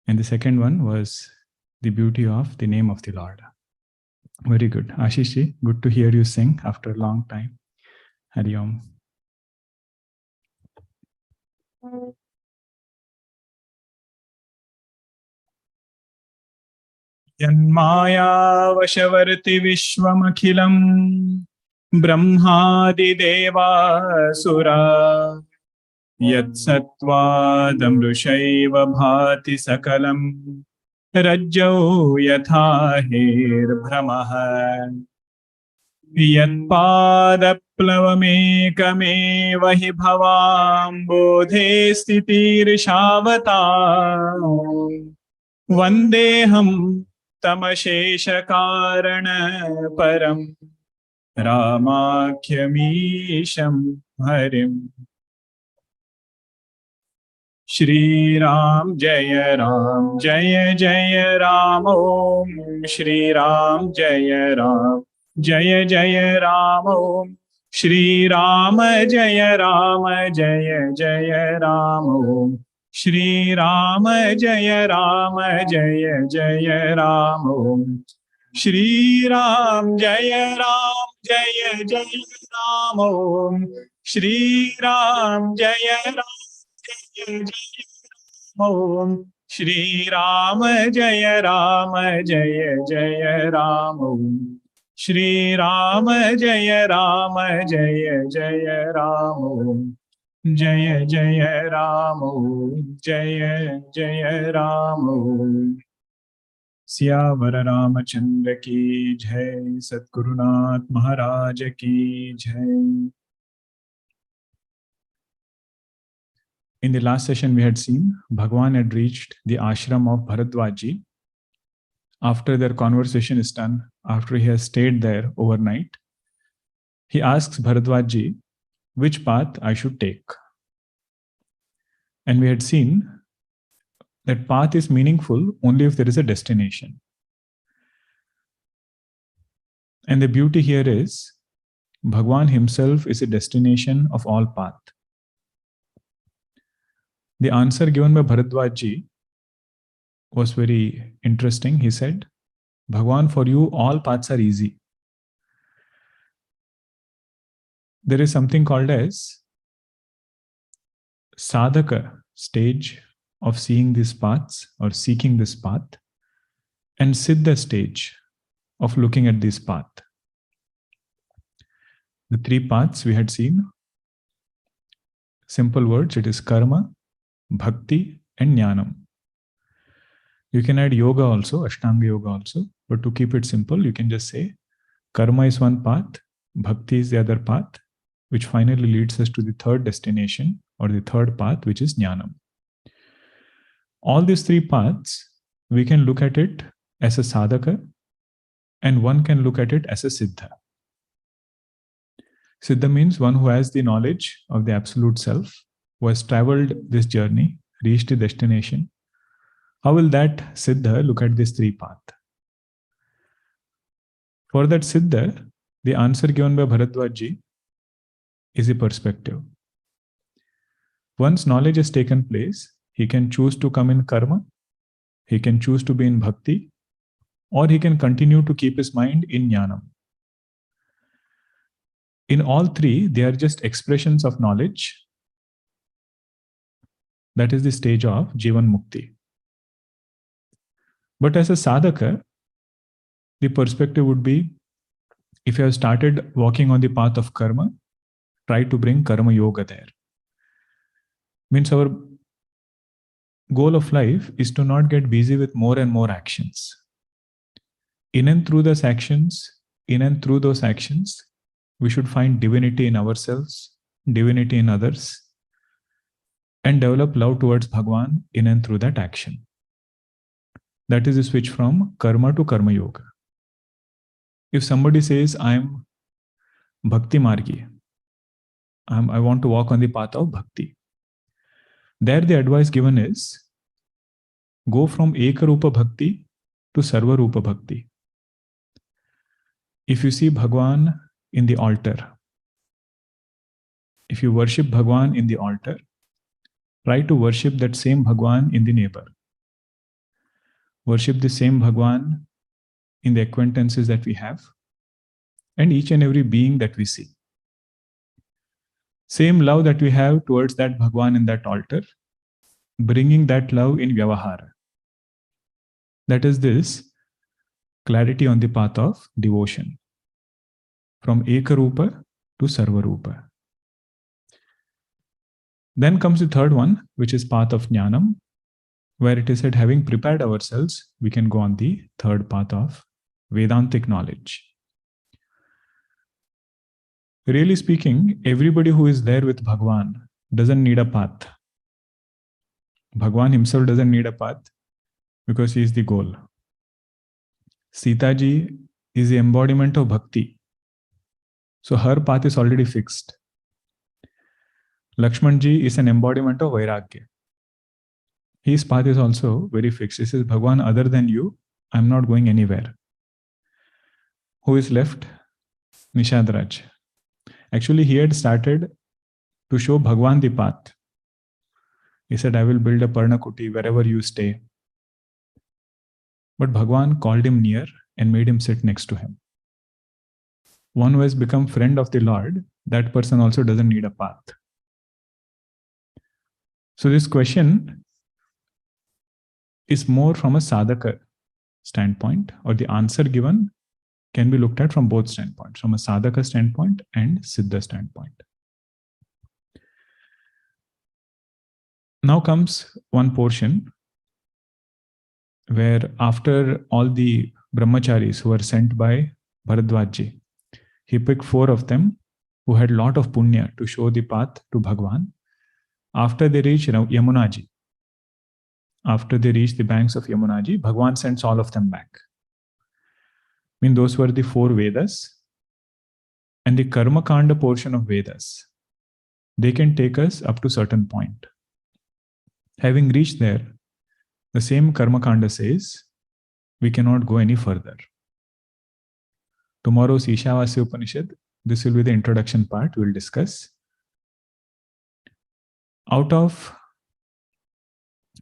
And the second one was the beauty of the name of the Lord. Very good. Ashish, good to hear you sing after a long time. Hari Om. Yanmaya vashavarti vishwamakhilam brahmadi deva sura yat sattvam rushaiva bhati sakalam rajjau yatha hir brahmah yat padaplavamekame hi bhavam bodhe sthitir shavata Vandeham tamashesha karana param Ramakhyamisham harim Shri Ram Jaya Ram Jaya Jaya Ram Om Shri Ram Jaya Ram Jaya Jaya Ram Om Shri Ram Jaya Ram Jaya Jaya Ram Om Shri Ram Jaya Ram Jaya Jaya Ram Om Shri Ram Jaya Ram Jaya Jaya Ram Om Shri Ram Jaya Ram Jaya Jaya Om Shri Ram Jaya Ram Jaya Jaya Ram Om Shri Ram Jaya Ram Jaya Jaya Ram Om Jaya Jaya Ram Om Jaya Jaya Ram Om Siyavar Ramachandra ki jai Satgurunath Maharaj ki jai. In the last session, we had seen Bhagwan had reached the ashram of Bharadwaj. After their conversation is done, after he has stayed there overnight, he asks Bharadwaj which path I should take. And we had seen that path is meaningful only if there is a destination. And the beauty here is Bhagwan himself is a destination of all path. The answer given by Bharadwaj was very interesting. He said, Bhagwan, for you, all paths are easy. There is something called as sadhaka stage of seeing these paths or seeking this path, and siddha stage of looking at this path. The three paths we had seen, simple words, it is karma, bhakti, and jnanam. You can add yoga also, Ashtanga yoga also, but to keep it simple, you can just say karma is one path, bhakti is the other path, which finally leads us to the third destination or the third path, which is jnanam. All these three paths, we can look at it as a sadhaka, and one can look at it as a siddha. Siddha means one who has the knowledge of the absolute self, who has traveled this journey, reached the destination. How will that siddha look at these three paths? For that siddha, the answer given by Bharadwaj is a perspective. Once knowledge has taken place, he can choose to come in karma, he can choose to be in bhakti, or he can continue to keep his mind in jnanam. In all three, they are just expressions of knowledge. That is the stage of Jivan Mukti. But as a sadhaka, the perspective would be, if you have started walking on the path of karma, try to bring karma yoga there. Means our goal of life is to not get busy with more and more actions. In and through those actions, we should find divinity in ourselves, divinity in others, and develop love towards Bhagwan in and through that action. That is the switch from karma to karma yoga. If somebody says, I am bhakti margi, I want to walk on the path of bhakti, there the advice given is, go from ekarupa bhakti to sarvarupa bhakti. If you see Bhagwan in the altar, if you worship Bhagwan in the altar, try to worship that same Bhagwan in the neighbor. worship the same Bhagwan in the acquaintances that we have and each and every being that we see. Same love that we have towards that Bhagwan in that altar, bringing that love in Vyavahara. That is this clarity on the path of devotion, from Ekarupa to Sarvarupa. Then comes the third one, which is path of Jnanam, where it is said, having prepared ourselves, we can go on the third path of Vedantic knowledge. Really speaking, everybody who is there with Bhagwan doesn't need a path. Bhagwan himself doesn't need a path because he is the goal. Sita ji is the embodiment of Bhakti. So her path is already fixed. Lakshmanji is an embodiment of Vairagya. His path is also very fixed. He says, Bhagwan, other than you, I'm not going anywhere. Who is left? Nishadraj. Actually, he had started to show Bhagwan the path. He said, I will build a Parnakuti wherever you stay. But Bhagwan called him near and made him sit next to him. One who has become friend of the Lord, that person also doesn't need a path. So this question is more from a sadhaka standpoint, or the answer given can be looked at from both standpoints, from a sadhaka standpoint and siddha standpoint. Now comes one portion where after all the brahmacharis who were sent by Bharadwaj, he picked 4 of them who had a lot of punya to show the path to Bhagwan. After they reached Yamunaji, after they reached the banks of Yamunaji, Bhagwan sends all of them back. I mean, those were the 4 Vedas and the Karma Kanda portion of Vedas. They can take us up to certain point. Having reached there, the same Karma Kanda says, we cannot go any further. Tomorrow's Ishavasya Upanishad, this will be the introduction part we will discuss. Out of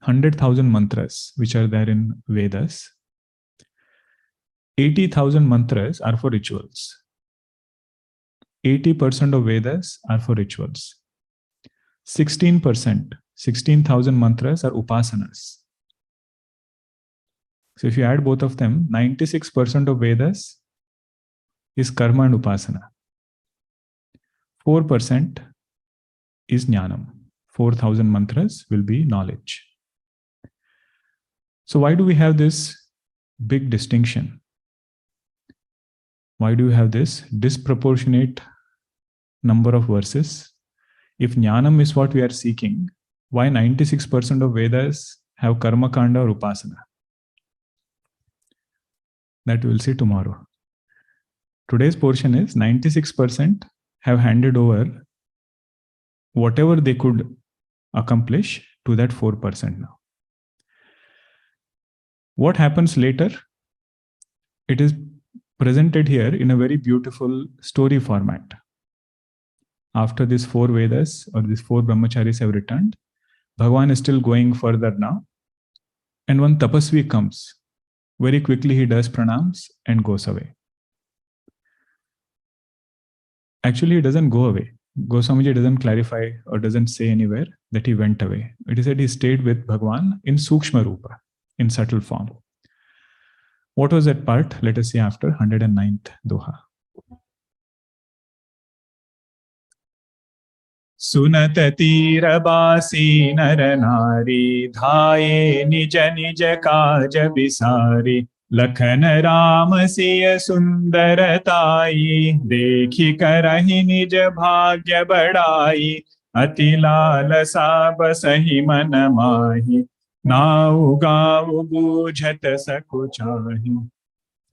100,000 mantras which are there in Vedas, 80,000 mantras are for rituals. 80% of Vedas are for rituals. 16%, 16,000 mantras are upasanas. So if you add both of them, 96% of Vedas is karma and upasana. 4% is jnanam. 4,000 mantras will be knowledge. So why do we have this big distinction? Why do we have this disproportionate number of verses? If jnanam is what we are seeking, why 96% of Vedas have karma kanda or upasana? That we will see tomorrow. Today's portion is 96% have handed over whatever they could accomplish to that 4% now. What happens later? It is presented here in a very beautiful story format. After these 4 Vedas or these 4 Brahmacharis have returned, Bhagwan is still going further now. And one tapasvi comes. Very quickly he does pranaams and goes away. Actually, he doesn't go away. Goswamiji doesn't clarify or doesn't say anywhere that he went away. It is said he stayed with Bhagwan in Sukshma Rupa, in subtle form. What was that part? Let us see after 109th Doha. सुनत तीर बासी नर नारी धाये निज निज काज बिसारी लखन राम सिय सुंदरताई देखी करहि निज भाग्य बढ़ाई अति लालसा बसहि मन माहि नाउ गाउ बूझत सकुचाहि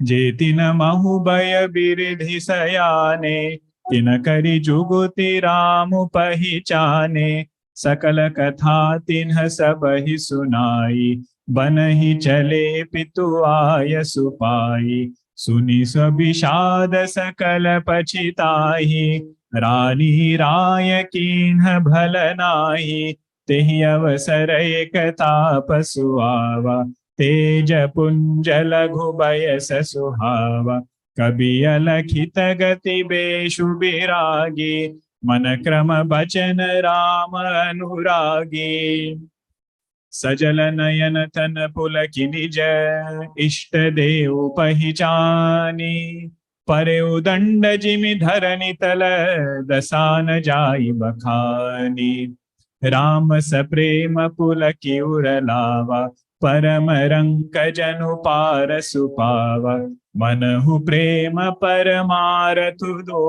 जेति न महु भय बिरिधि सयाने तिन करि जुगुति राम पहिचाने सकल कथा तिन्ह सबहि सुनाई बनहि चले पितु आय सुपाई सुनि सबिषाद सकल पछिताहि रानी राय कीन्ह भल नाही तेहि अवसर एक तापसु आवा तेज पुंज लघु बयस सुहावा, कवि अलखित गति बेशु बिरागी, मन क्रम बचन राम अनुरागी। सजल नयन तन पुलकि निज, इष्ट देव पहिचानी, परे उदंड जिमि धरनि तल, दसान जाई बखानी। राम सप्रेम पुलकि उरलावा, परम रंक जनु पार सुपावा, मनहु प्रेम परमारथु दो,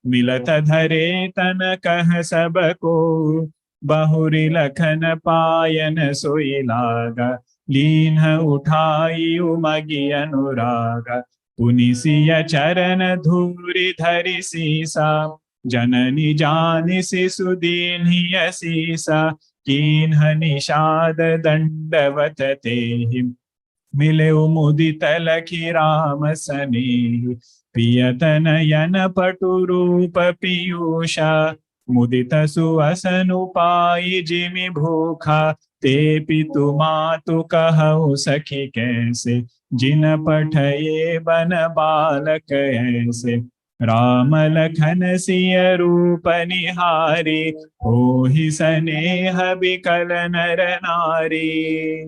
मिलत धरे तन कह सब को, बहुरी लखन पायन सोई लागा, लीन उठाई उमगी अनुरागा, पुनि सिय चरण धूरि धरि सीसा, जननी जानि शिशु दीन्हि असीसा, कीन्ह निषाद दंडवत तेहि, मिले मुदित लखि राम सनेहि, पियत नयन पटु रूप पीयूषा, मुदित सुअसनु पाई जिमि भूखा, ते पितु मातु कहु सखी कैसे, जिन पठये बन बालक ऐसे। राम लखन सिय रूप निहारी, होहि सनेह बिकल नर नारी।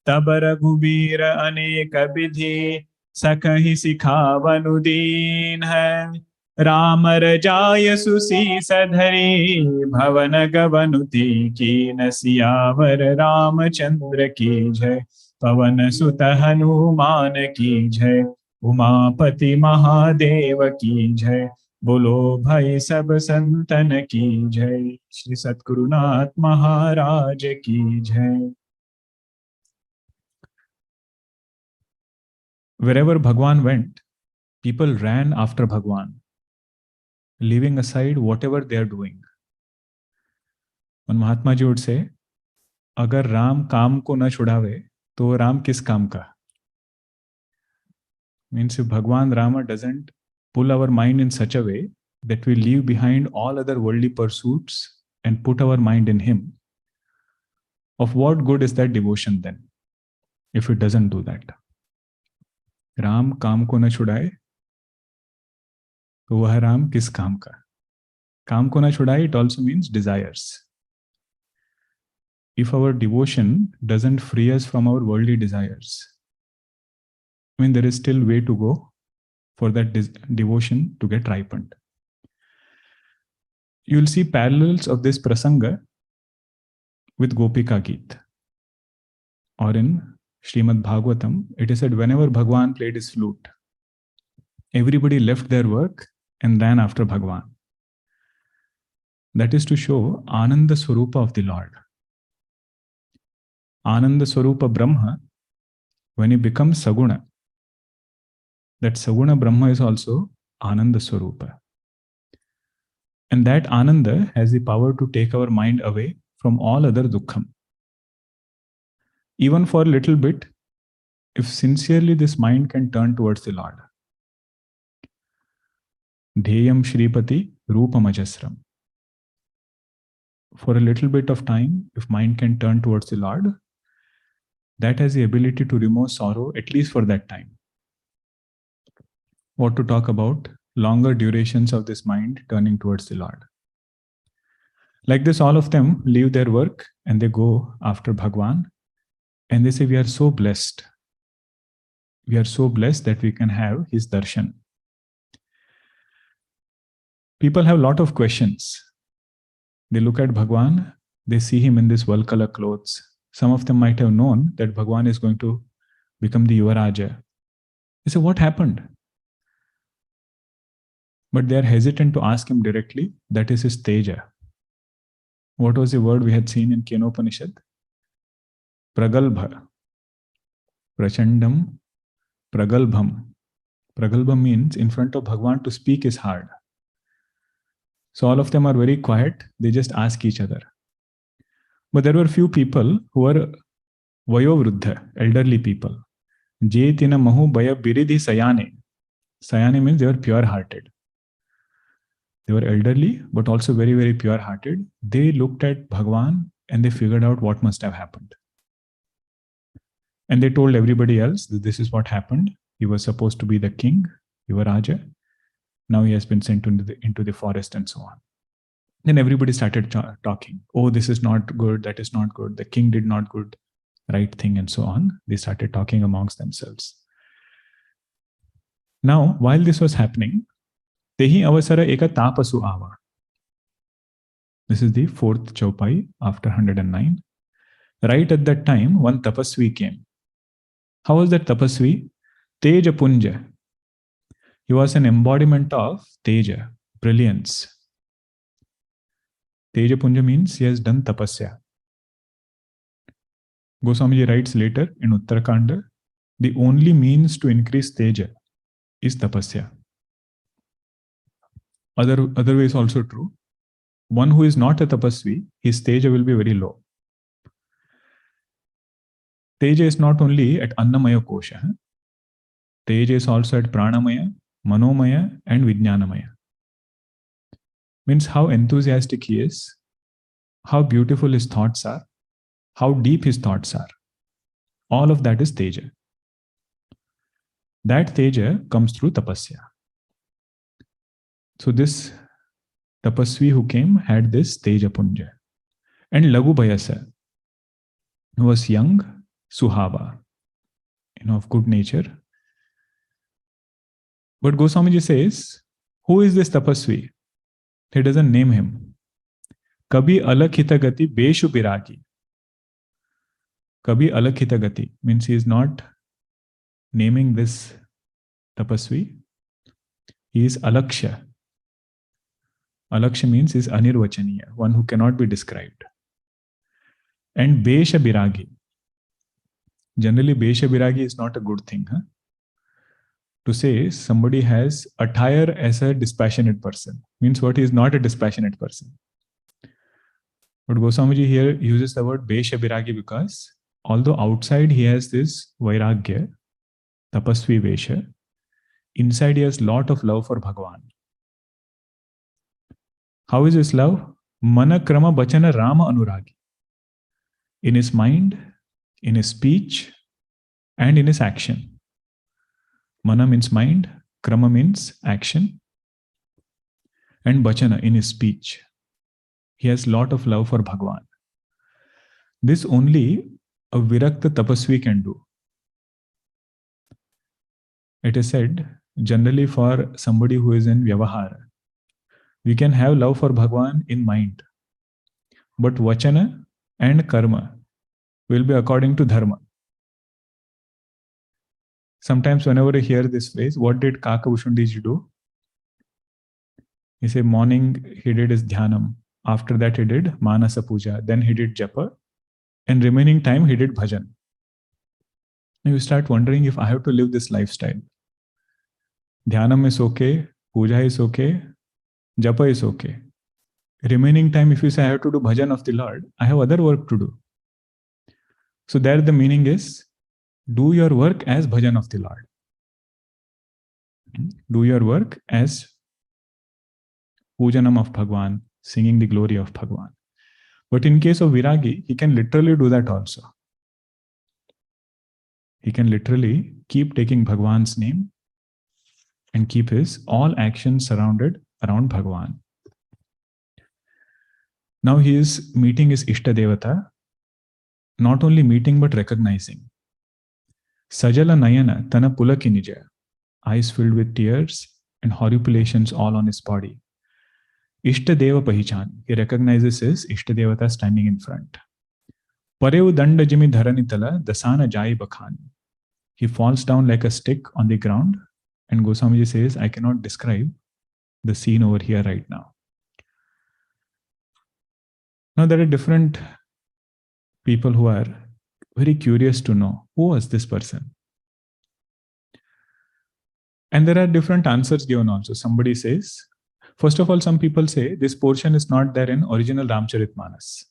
तब रघुबीर अनेक विधि, सकहि सिखावनु दीन है, राम रजाय सुसीस धरी, भवन गवनु तीकीन, सियावर रामचंद्र की जय, पवन सुत हनुमान की जय, उमापति महादेव की जय, बोलो भाई सब संतन की जय, श्री सद्गुरुनाथ महाराज की जय। Wherever Bhagwan went, people ran after Bhagwan, leaving aside whatever they are doing. And Mahatma ji would say, अगर राम काम को न छुड़ावे तो राम किस काम का? Means if Bhagwan Rama doesn't pull our mind in such a way that we leave behind all other worldly pursuits and put our mind in him, of what good is that devotion then, if it doesn't do that? Ram काम को न छुड़ाए तो वह राम किस काम का? काम को न छुड़ाए, it also means desires. If our devotion doesn't free us from our worldly desires, I mean, there is still way to go for that devotion to get ripened. You will see parallels of this prasanga with Gopika Geet. Or in Srimad Bhagavatam, it is said whenever Bhagwan played his flute, everybody left their work and ran after Bhagwan. That is to show Ananda Swarupa of the Lord. Ananda Swarupa Brahma, when he becomes Saguna, that Saguna Brahma is also Ananda Swarupa. And that Ananda has the power to take our mind away from all other dukkham. Even for a little bit, if sincerely this mind can turn towards the Lord. Dheyam Shripati Rupamajasram. For a little bit of time, if mind can turn towards the Lord, that has the ability to remove sorrow, at least for that time. What to talk about longer durations of this mind turning towards the Lord. Like this, all of them leave their work and they go after Bhagwan. And they say, we are so blessed. We are so blessed that we can have his darshan. People have a lot of questions. They look at Bhagwan, they see him in this world-color clothes. Some of them might have known that Bhagwan is going to become the Yuvaraja. They say, what happened? But they are hesitant to ask him directly. That is his teja. What was the word we had seen in Kenopanishad? Pragalbha. Prachandam. Pragalbham. Pragalbham means in front of Bhagwan to speak is hard. So all of them are very quiet. They just ask each other. But there were few people who were Vayovruddha, elderly people. Jetina mahu baya biridhi sayane. Sayane means they were pure-hearted. They were elderly, but also very, very pure-hearted. They looked at Bhagwan and they figured out what must have happened. And they told everybody else that this is what happened. He was supposed to be the king, Yuvaraja. Now he has been sent into the forest and so on. Then everybody started talking. Oh, this is not good. That is not good. The king did not good, right thing, and so on. They started talking amongst themselves. Now, while this was happening, tehi avasara eka tapasu ava. This is the fourth chaupai after 109. Right at that time, one tapasvi came. How was that tapasvi? Teja punja. He was an embodiment of teja, brilliance. Teja punja means he has done tapasya. Goswamiji writes later in Uttarakanda, the only means to increase teja is tapasya. Other ways also true. One who is not a tapasvi, his teja will be very low. Teja is not only at Annamaya Kosha. Teja is also at Pranamaya, Manomaya, and Vijnanamaya. Means how enthusiastic he is, how beautiful his thoughts are, how deep his thoughts are. All of that is teja. That teja comes through tapasya. So this tapasvi who came had this teja punja. And Lagu Bhayasa, who was young, Suhava, of good nature. But Goswamiji says, who is this tapasvi? He doesn't name him. Kabhi alakhita gati beshu biragi. Kabhi alakhita gati means he is not naming this tapasvi. He is alaksha. Alaksha means he is anirvachaniya, one who cannot be described. And besha biragi. Generally, besha biragi is not a good thing. To say somebody has attire as a dispassionate person means what? He is not a dispassionate person. But Goswamiji here uses the word besha biragi because although outside he has this vairagya, tapasvi vesha, inside he has lot of love for Bhagwan. How is his love? Mana krama bachana Rama anuragi. In his mind, in his speech, and in his action. Mana means mind, krama means action, and bachana in his speech. He has lot of love for Bhagwan. This only a virakta tapasvi can do. It is said, generally for somebody who is in vyavahara, we can have love for Bhagwan in mind, but vachana and karma will be according to dharma. Sometimes whenever I hear this phrase, what did Kaka Bhushandiji do? He said morning he did his dhyanam. After that he did manasa puja. Then he did japa. And remaining time he did bhajan. And you start wondering if I have to live this lifestyle. Dhyanam is okay. Puja is okay. Japa is okay. Remaining time, if you say I have to do bhajan of the Lord, I have other work to do. So there the meaning is, do your work as bhajan of the Lord. Do your work as pujanam of Bhagwan, singing the glory of Bhagwan. But in case of viragi, he can literally do that also. He can literally keep taking Bhagwan's name and keep his all actions surrounded around Bhagwan. Now he is meeting his Ishta Devata, not only meeting but recognizing. Sajala Nayana Tana Pulaki Nija, eyes filled with tears and horripilations all on his body. Ishta Deva Pahichan, he recognizes his Ishta Devata standing in front. Parev Danda Jimi Dharanitala Dasana Jai Bakhan. He falls down like a stick on the ground, and Goswamiji says, I cannot describe the scene over here right now. Now there are different people who are very curious to know who was this person. And there are different answers given also. Somebody says, first of all, some people say this portion is not there in original Ramcharitmanas.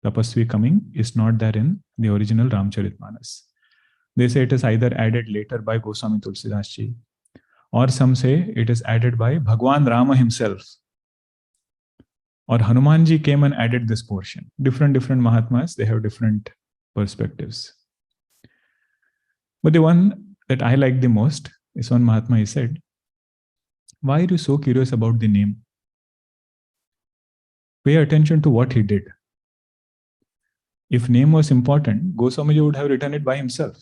Tapasvi coming is not there in the original Ramcharitmanas. They say it is either added later by Goswami Tulsidas Ji, or some say it is added by Bhagwan Rama himself. Or Hanumanji came and added this portion. Different Mahatmas, they have different perspectives. But the one that I like the most is one Mahatma, he said, why are you so curious about the name? Pay attention to what he did. If name was important, Goswamiji would have written it by himself.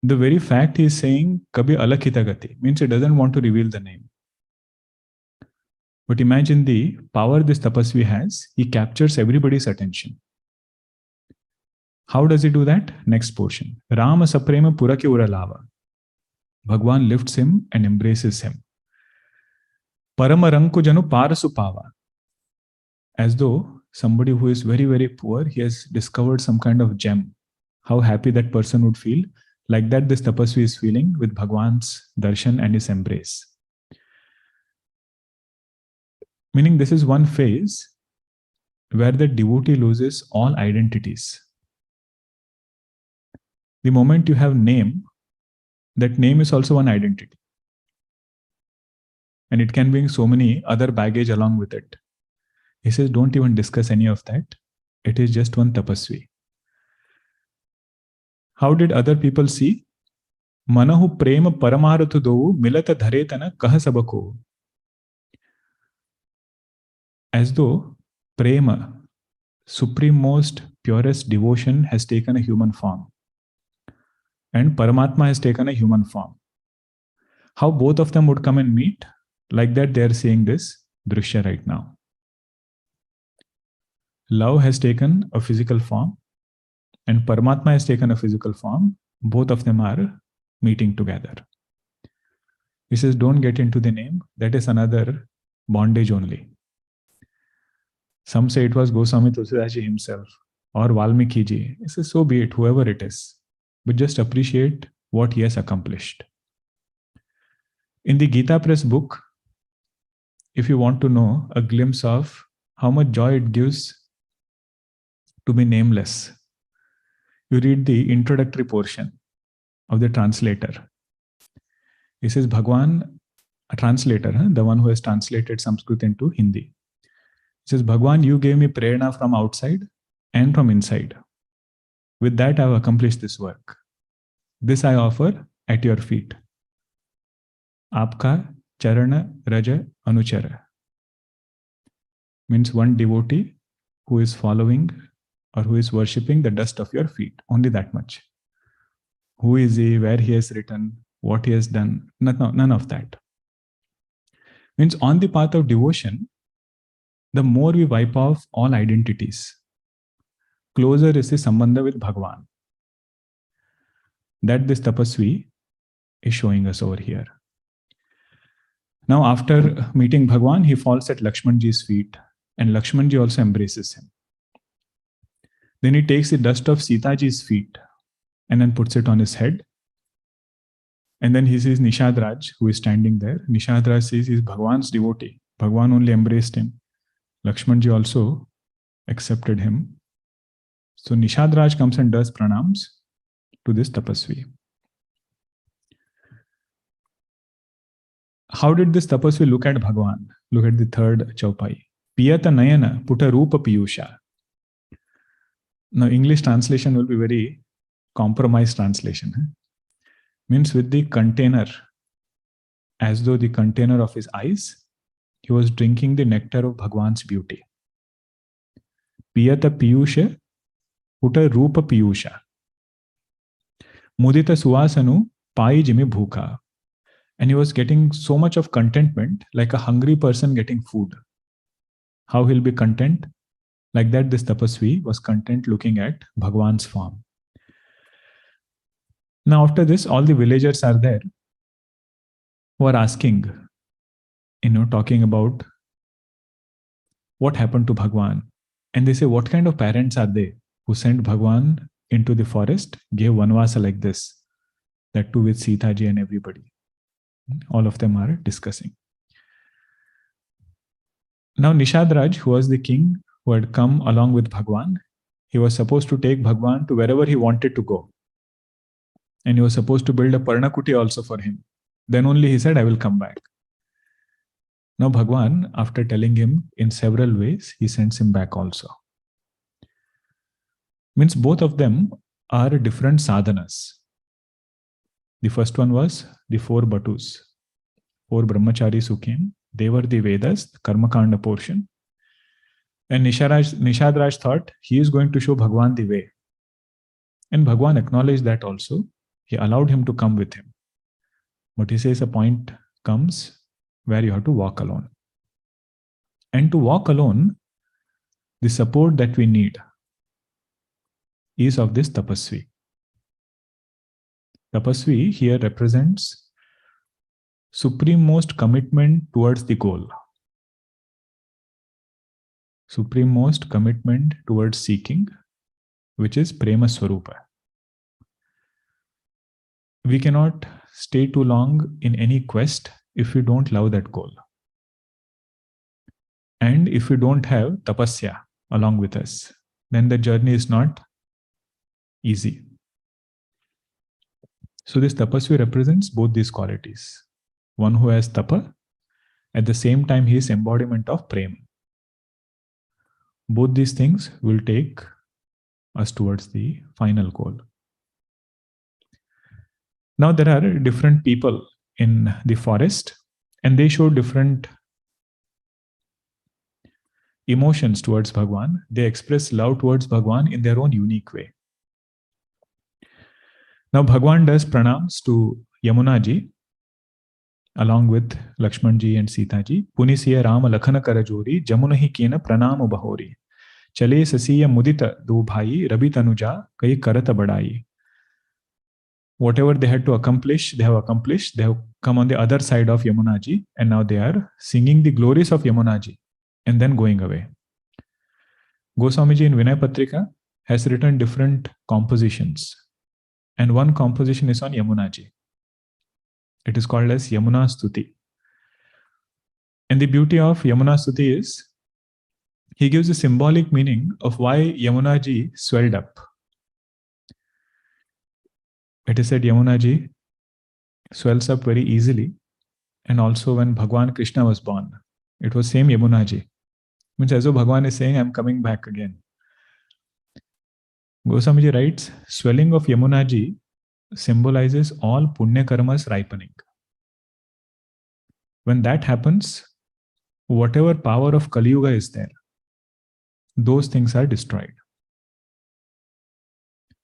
The very fact he is saying, Kabhi alakhita gati, means he doesn't want to reveal the name. But imagine the power this tapasvi has. He captures everybody's attention. How does he do that? Next portion. Rama saprema purake uralava. Bhagwan lifts him and embraces him. Paramaranku janu parasu pava. As though somebody who is very, very poor, he has discovered some kind of gem. How happy that person would feel. Like that, this tapasvi is feeling with Bhagwan's darshan and his embrace. Meaning, this is one phase where the devotee loses all identities. The moment you have name, that name is also one identity. And it can bring so many other baggage along with it. He says, don't even discuss any of that. It is just one tapasvi. How did other people see? Manahu prema paramarathu dovu milata dharetana kaha sabako. As though prema, supreme most purest devotion, has taken a human form. And Paramatma has taken a human form. How both of them would come and meet? Like that they are seeing this drishya right now. Love has taken a physical form and Paramatma has taken a physical form. Both of them are meeting together. He says, don't get into the name. That is another bondage only. Some say it was Goswami Tulsidaji himself or Valmiki ji. He says, so be it, whoever it is. But just appreciate what he has accomplished. In the Gita Press book, if you want to know a glimpse of how much joy it gives to be nameless, you read the introductory portion of the translator. He says, Bhagwan, a translator, the one who has translated Sanskrit into Hindi. He says, Bhagwan, you gave me prerna from outside and from inside. With that, I have accomplished this work. This I offer at your feet. Aapka charana raja anuchara. Means one devotee who is following or who is worshipping the dust of your feet. Only that much. Who is he, where he has written, what he has done, none of that. Means on the path of devotion, the more we wipe off all identities, closer is the sambandha with Bhagwan. That this tapasvi is showing us over here. Now after meeting Bhagwan, he falls at Lakshmanji's feet and Lakshmanji also embraces him. Then he takes the dust of Sitaji's feet and then puts it on his head. And then he sees Nishadraj, who is standing there. Nishadraj says he is Bhagwan's devotee. Bhagwan only embraced him. Lakshmanji also accepted him. So Nishadraj comes and does pranaams to this tapasvi. How did this tapasvi look at Bhagwan? Look at the third chaupai. Piyata nayana puta rupa piyusha. Now English translation will be very compromised translation. Means with the container, as though the container of his eyes, he was drinking the nectar of Bhagwan's beauty. Piyata piyusha puta rupa piyusha. Mudita suasanu pai jimi bhuka. And he was getting so much of contentment, like a hungry person getting food. How he'll be content? Like that, this tapasvi was content looking at Bhagwan's form. Now after this, all the villagers are there who are asking, talking about what happened to Bhagwan. And they say, what kind of parents are they who sent Bhagwan into the forest, gave vanvasa like this, that too with Sita ji and everybody. All of them are discussing. Now Nishadraj, who was the king who had come along with Bhagwan, he was supposed to take Bhagwan to wherever he wanted to go. And he was supposed to build a Parnakuti also for him. Then only he said, I will come back. Now Bhagwan, after telling him in several ways, he sends him back also. Means both of them are different sadhanas. The first one was the four Batus, four Brahmacharis who came. They were the Vedas, the Karmakanda portion. And Nishadraj thought he is going to show Bhagwan the way. And Bhagwan acknowledged that also. He allowed him to come with him. But he says a point comes where you have to walk alone. And to walk alone, the support that we need is of this tapasvi. Tapasvi here represents suprememost commitment towards the goal. Suprememost commitment towards seeking, which is prema swarupa. We cannot stay too long in any quest if we don't love that goal. And if we don't have tapasya along with us, then the journey is not easy. So this tapasvi represents both these qualities. One who has tapa, at the same time he is embodiment of prema. Both these things will take us towards the final goal. Now there are different people in the forest and they show different emotions towards Bhagwan. They express love towards Bhagwan in their own unique way. Now Bhagwan does pranaams to Yamunaji along with Lakshmanji and Sita ji. Punisiya Rama Lakhana Karajori Jamunahi Kena Pranamu Bahori Chale Sasiya Mudita Do Bhai Rabi Tanuja Kai Karata Badai. Whatever they had to accomplish, they have accomplished. They have come on the other side of Yamunaji and now they are singing the glories of Yamunaji and then going away. Goswamiji in Vinay Patrika has written different compositions and one composition is on Yamunaji. It is called as Yamuna Stuti. And the beauty of Yamuna Stuti is he gives a symbolic meaning of why Yamunaji swelled up. It is said Yamunaji swells up very easily. And also when Bhagwan Krishna was born, it was same Yamunaji. Means as though Bhagwan is saying, I am coming back again. Goswamiji writes, swelling of Yamunaji symbolizes all punya karmas ripening. When that happens, whatever power of Kali Yuga is there, those things are destroyed.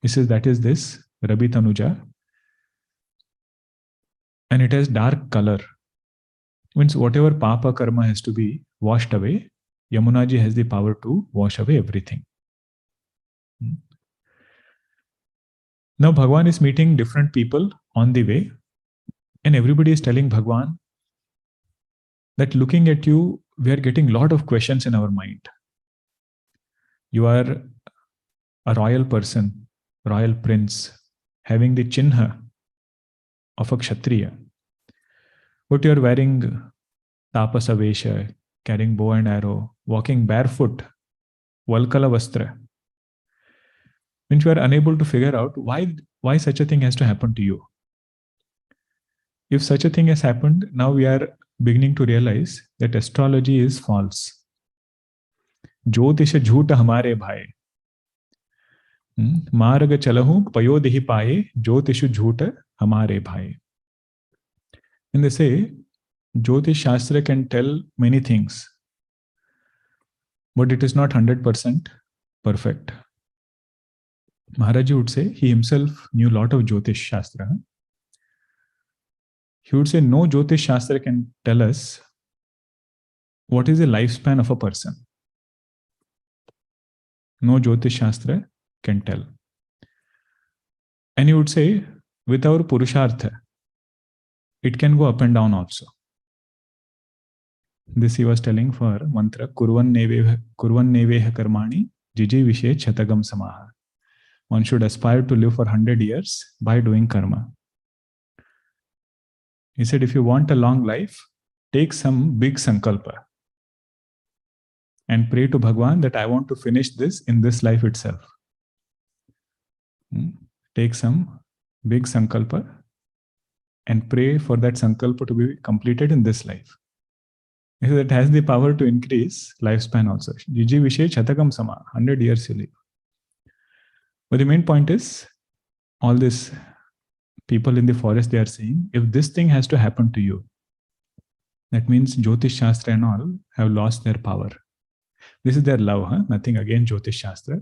He says that is this Rabi Tanuja, and it has dark color. Means whatever papa karma has to be washed away, Yamunaji has the power to wash away everything. Now Bhagwan is meeting different people on the way and everybody is telling Bhagwan that looking at you, we are getting a lot of questions in our mind. You are a royal person, royal prince, having the chinha of a kshatriya. But you are wearing tapasavesha, carrying bow and arrow, walking barefoot, valkala vastra. Means you are unable to figure out why such a thing has to happen to you. If such a thing has happened, now we are beginning to realize that astrology is false. Jyotisha jhoota hamare bhai. Marga chalahu payodihi paye jyotishu jhoota hamare bhai. And they say, Jyotish Shastra can tell many things, but it is not 100% perfect. Maharaji would say he himself knew a lot of Jyotish Shastra. He would say no Jyotish Shastra can tell us what is the lifespan of a person. No Jyotish Shastra can tell. And he would say with our purushartha, it can go up and down also. This he was telling for mantra Kurvan neveha karmani jiji vishe chatagam samaha. One should aspire to live for 100 years by doing karma. He said, if you want a long life, take some big sankalpa and pray to Bhagwan that I want to finish this in this life itself. Take some big sankalpa and pray for that sankalpa to be completed in this life. It has the power to increase lifespan also. Jiji vishe chatakam sama, 100 years you live. But the main point is, all these people in the forest, they are saying, if this thing has to happen to you, that means Jyotish Shastra and all have lost their power. This is their love, huh? Nothing again Jyotish Shastra.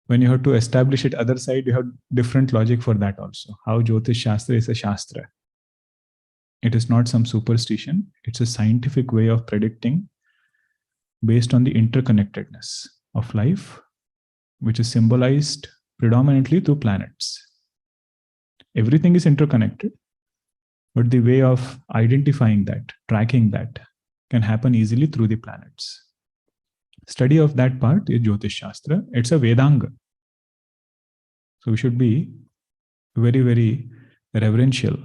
When you have to establish it other side, you have different logic for that also. How Jyotish Shastra is a Shastra. It is not some superstition. It's a scientific way of predicting based on the interconnectedness of life, which is symbolized predominantly through planets. Everything is interconnected, but the way of identifying that, tracking that, can happen easily through the planets. Study of that part is Jyotish Shastra. It's a Vedanga. So we should be very, very reverential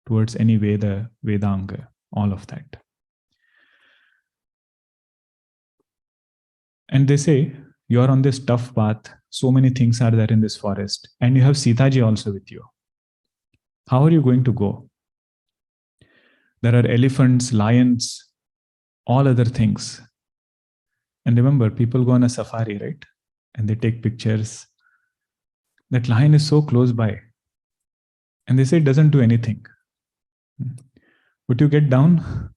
towards any Veda, Vedanga, all of that. And they say, you are on this tough path, so many things are there in this forest, and you have Sita ji also with you. How are you going to go? There are elephants, lions, all other things. And remember, people go on a safari, right? And they take pictures. That lion is so close by. And they say it doesn't do anything. But you get down,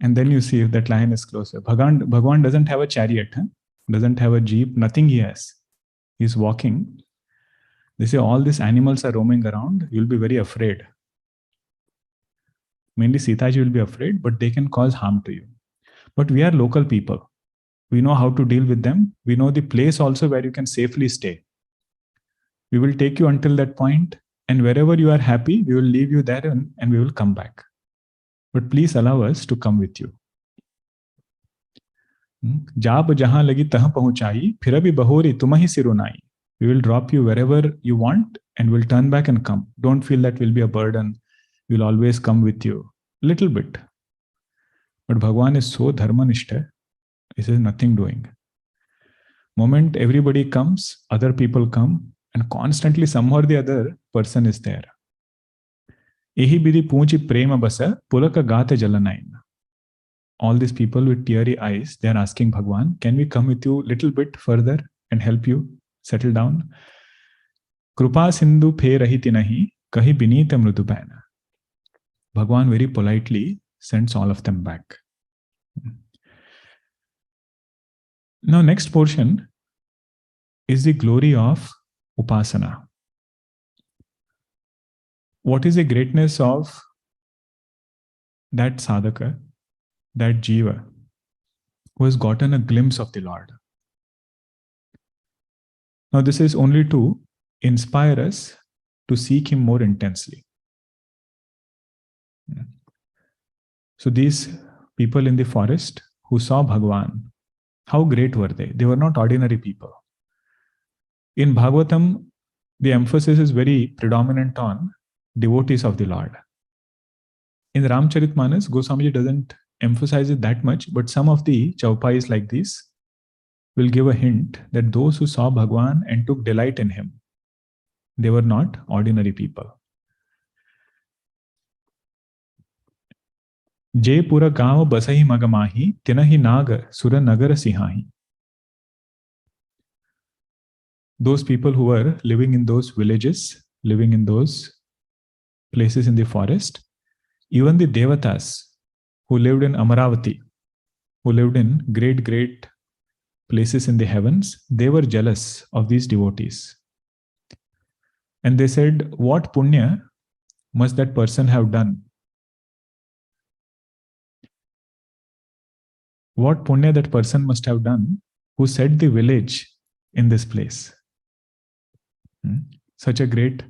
and then you see if that lion is closer. Bhagwan doesn't have a chariot, huh? Doesn't have a jeep, nothing he has. He's walking. They say all these animals are roaming around. You'll be very afraid. Mainly Sitaji will be afraid, but they can cause harm to you. But we are local people. We know how to deal with them. We know the place also where you can safely stay. We will take you until that point, and wherever you are happy, we will leave you there and we will come back. But please allow us to come with you. Jaab jahan lagi tah pahunchayi, phir abhi bahori tumahi sirunai. We will drop you wherever you want and we'll turn back and come. Don't feel that will be a burden. We'll always come with you. Little bit. But Bhagwan is so dharmanishta, he says nothing doing. Moment everybody comes, other people come, and constantly some or the other person is there. Ehi bidi poonchi prema basa pulaka gata jalanain. All these people with teary eyes, they are asking Bhagwan, can we come with you little bit further and help you settle down? Krupa sindhu phe rahiti nahi, kahi binita mrudupana. Bhagwan very politely sends all of them back. Now, next portion is the glory of Upasana. What is the greatness of that sadhaka, that jiva, who has gotten a glimpse of the Lord? Now, this is only to inspire us to seek Him more intensely. So these people in the forest who saw Bhagwan, how great were they? They were not ordinary people. In Bhagavatam, the emphasis is very predominant on devotees of the Lord. In Ramcharitmanas, Goswamiji doesn't emphasize it that much, but some of the chaupais like this will give a hint that those who saw Bhagwan and took delight in Him, they were not ordinary people. Je pura gav basahi magamahi, tinahi naga sura nagara sihahi. Those people who were living in those villages, living in those places in the forest, even the devatas who lived in Amaravati, who lived in great places in the heavens, they were jealous of these devotees. And they said, what punya must that person have done? What punya that person must have done who set the village in this place? Such a great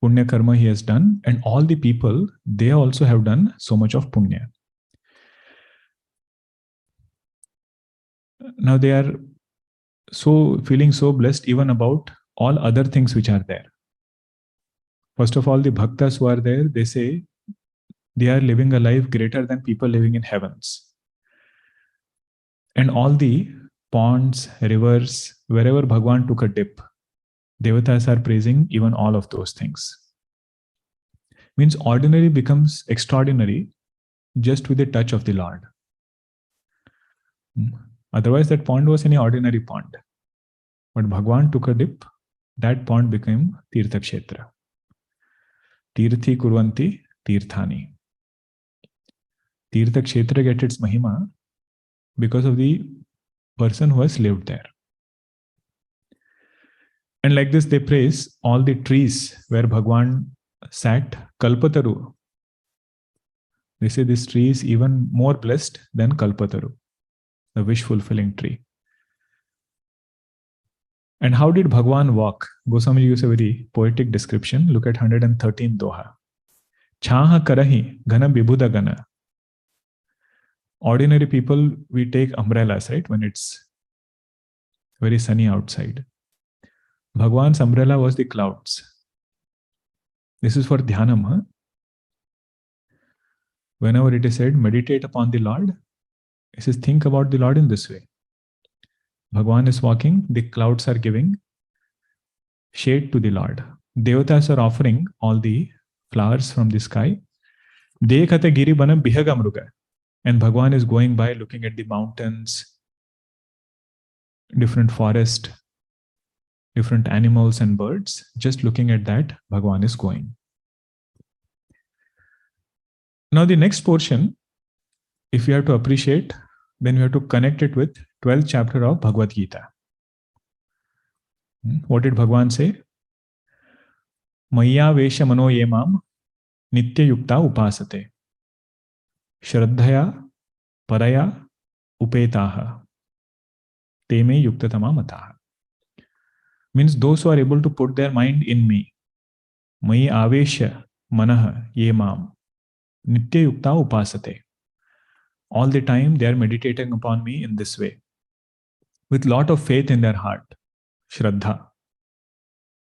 punya karma he has done, and all the people, they also have done so much of punya. Now they are so feeling so blessed even about all other things which are there. First of all, the bhaktas who are there, they say they are living a life greater than people living in heavens. And all the ponds, rivers, wherever Bhagwan took a dip, devatas are praising even all of those things. Means ordinary becomes extraordinary just with the touch of the Lord. Otherwise, that pond was any ordinary pond. But Bhagwan took a dip that pond became Tirtha Kshetra. Tirthi kurvanti tirthani. Tirtha Kshetra gets its mahima because of the person who has lived there. And like this, they praise all the trees where Bhagwan sat, Kalpataru. They say this tree is even more blessed than Kalpataru, the wish-fulfilling tree. And how did Bhagwan walk? Goswami gives a very poetic description. Look at 113 Doha. Chaha karahi ghana vibhuda gana. Ordinary people, we take umbrellas, right? When it's very sunny outside. Bhagwan's umbrella was the clouds. This is for dhyanam. Huh? Whenever it is said, meditate upon the Lord, it says, think about the Lord in this way. Bhagwan is walking, the clouds are giving shade to the Lord. Devatas are offering all the flowers from the sky. Dekhate giri banam bihagamruga. And Bhagwan is going by looking at the mountains, different forest, different animals and birds. Just looking at that, Bhagwan is going. Now the next portion, if you have to appreciate, then you have to connect it with 12th chapter of Bhagavad Gita. What did Bhagwan say? Maya vesha mano yemam nitya yukta upasate. Shraddhaya paraya upetaha. Teme yuktatama mataha. Means those who are able to put their mind in me. Maya avesha manaha yemam nitya yukta upasate. All the time they are meditating upon me in this way. With lot of faith in their heart. Shraddha.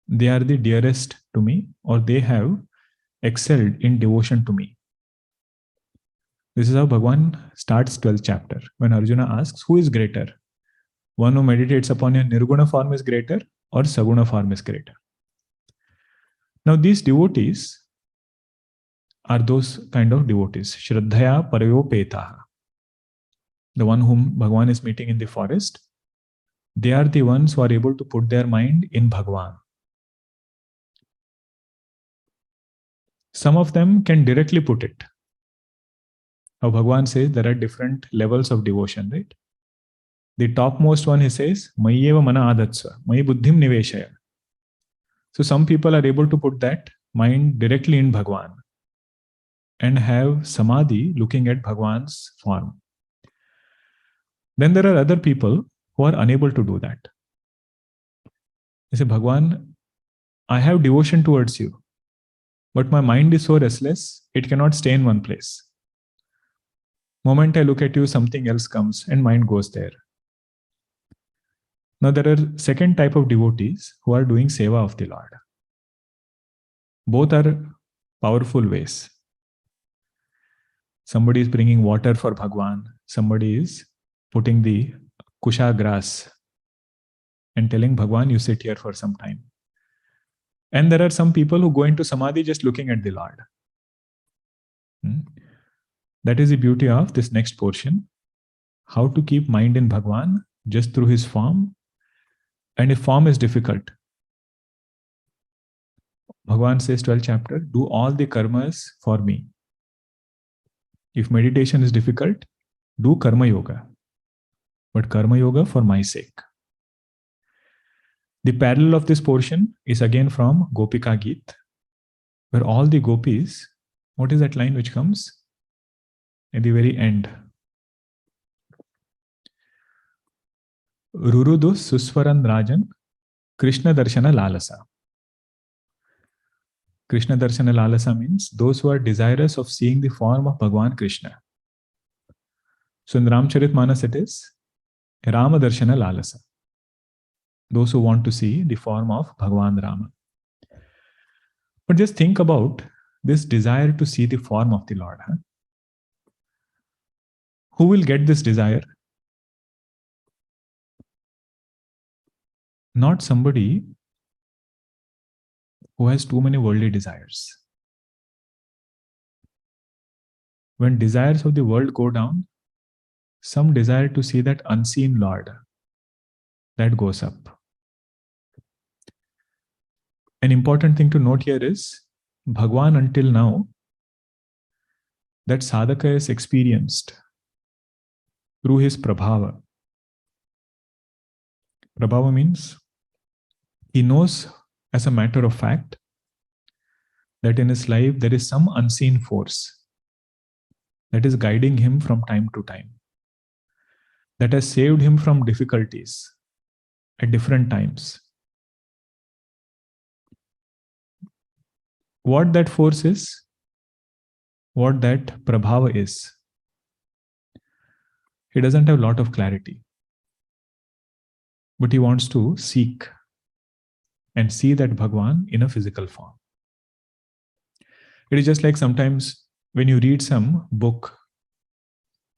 They are the dearest to me, or they have excelled in devotion to me. This is how Bhagwan starts 12th chapter. When Arjuna asks, who is greater? One who meditates upon your nirguna form is greater, or saguna form is greater? Now these devotees are those kind of devotees. Shraddhaya parayopetaha. The one whom Bhagwan is meeting in the forest, they are the ones who are able to put their mind in Bhagwan. Some of them can directly put it. How Bhagwan says there are different levels of devotion, right? The topmost one, he says, Mayyeva mana adatsva, Mayi buddhim niveshaya. So some people are able to put that mind directly in Bhagwan and have samadhi looking at Bhagwan's form. Then there are other people who are unable to do that. They say, Bhagwan, I have devotion towards you, but my mind is so restless, it cannot stay in one place. Moment I look at you, something else comes and mind goes there. Now there are second type of devotees who are doing seva of the Lord. Both are powerful ways. Somebody is bringing water for Bhagwan, somebody is putting the kusha grass and telling Bhagwan, you sit here for some time. And there are some people who go into samadhi just looking at the Lord. That is the beauty of this next portion. How to keep mind in Bhagwan just through his form. And if form is difficult, Bhagwan says, 12th chapter, do all the karmas for me. If meditation is difficult, do karma yoga. But karma yoga for my sake. The parallel of this portion is again from Gopika Geet, where all the gopis, what is that line which comes at the very end? Rurudus Suswaran Rajan Krishna Darshana Lalasa. Krishna Darshana Lalasa means those who are desirous of seeing the form of Bhagwan Krishna. So in Ramcharitmanas it is Rama Darshana Lalasa. Those who want to see the form of Bhagwan Rama. But just think about this desire to see the form of the Lord. Who will get this desire? Not somebody who has too many worldly desires. When desires of the world go down, some desire to see that unseen Lord, that goes up. An important thing to note here is Bhagwan until now, that sadhaka is experienced through his prabhava. Prabhava means he knows as a matter of fact that in his life there is some unseen force that is guiding him from time to time, that has saved him from difficulties at different times. What that force is, what that prabhava is, he doesn't have a lot of clarity, but he wants to seek and see that Bhagwan in a physical form. It is just like sometimes when you read some book